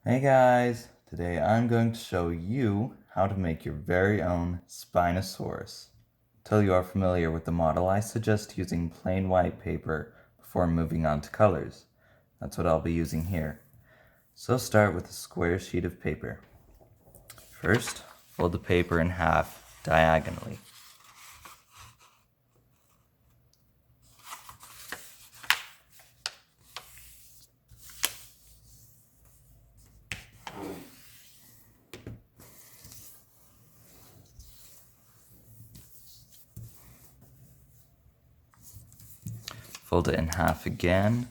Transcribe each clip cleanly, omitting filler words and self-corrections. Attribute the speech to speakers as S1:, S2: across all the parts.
S1: Hey guys, today I'm going to show you how to make your very own Spinosaurus. Until you are familiar with the model, I suggest using plain white paper before moving on to colors. That's what I'll be using here. So start with a square sheet of paper. First, fold the paper in half diagonally. Fold it in half again.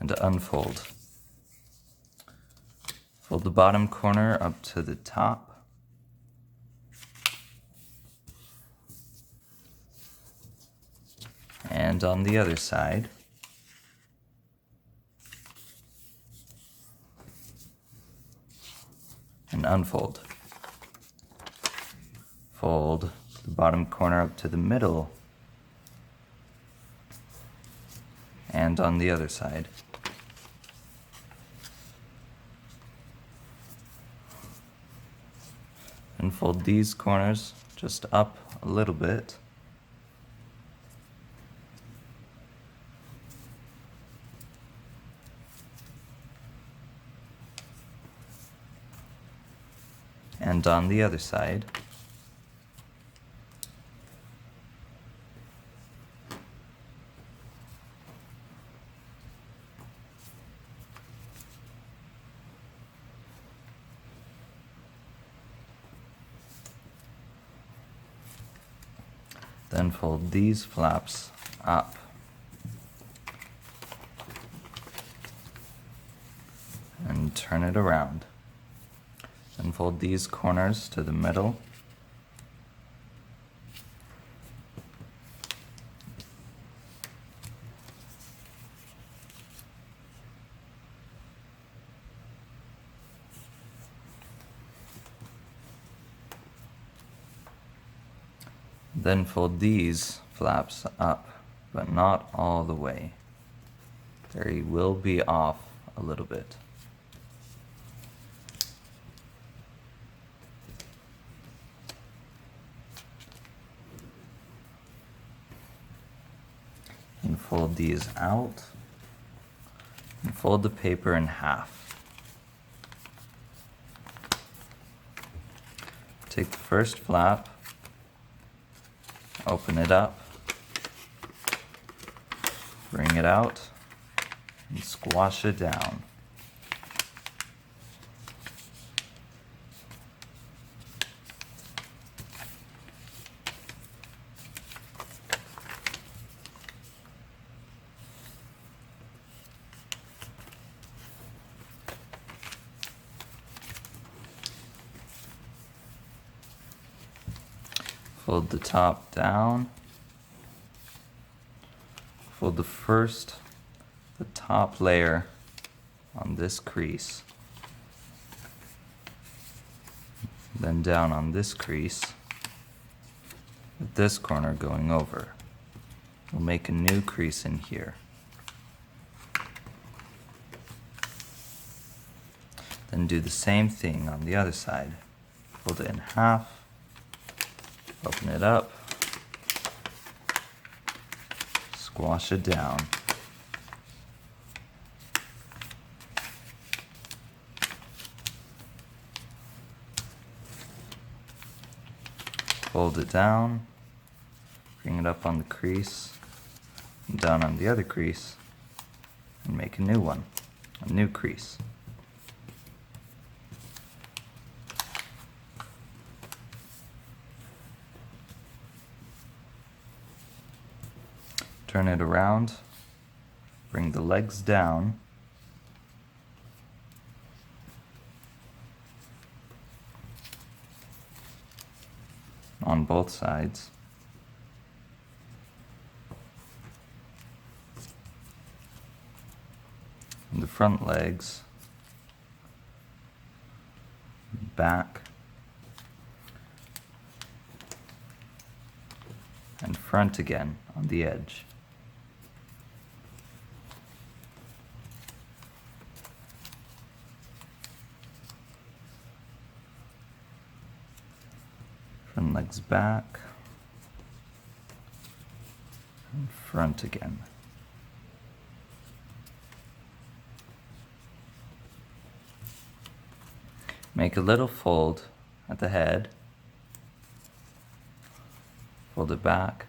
S1: And unfold. Fold the bottom corner up to the top. And on the other side. And unfold. Fold the bottom corner up to the middle and on the other side. And fold these corners just up a little bit. And on the other side. Then fold these flaps up. And turn it around. Then fold these corners to the middle. Then fold these flaps up, but not all the way. They will be off a little bit. And fold these out. And fold the paper in half. Take the first flap. Open it up, bring it out, and squash it down. Fold the top down. Fold the top layer on this crease. Then down on this crease, with this corner going over. We'll make a new crease in here. Then do the same thing on the other side. Fold it in half. Open it up, squash it down. Fold it down, bring it up on the crease, and down on the other crease, and make a new one, a new crease. Turn it around, bring the legs down, on both sides, and the front legs, back, front again on the edge. Front legs back, and front again. Make a little fold at the head, fold it back,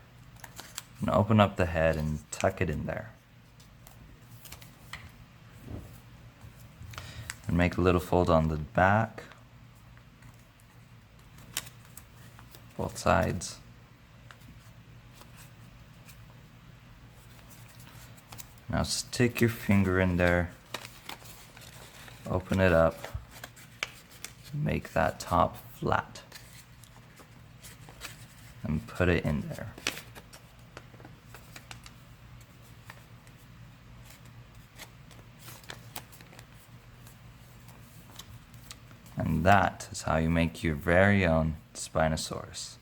S1: and open up the head and tuck it in there. And make a little fold on the back, both sides. Now stick your finger in there, open it up, make that top flat, and put it in there. And that is how you make your very own Spinosaurus.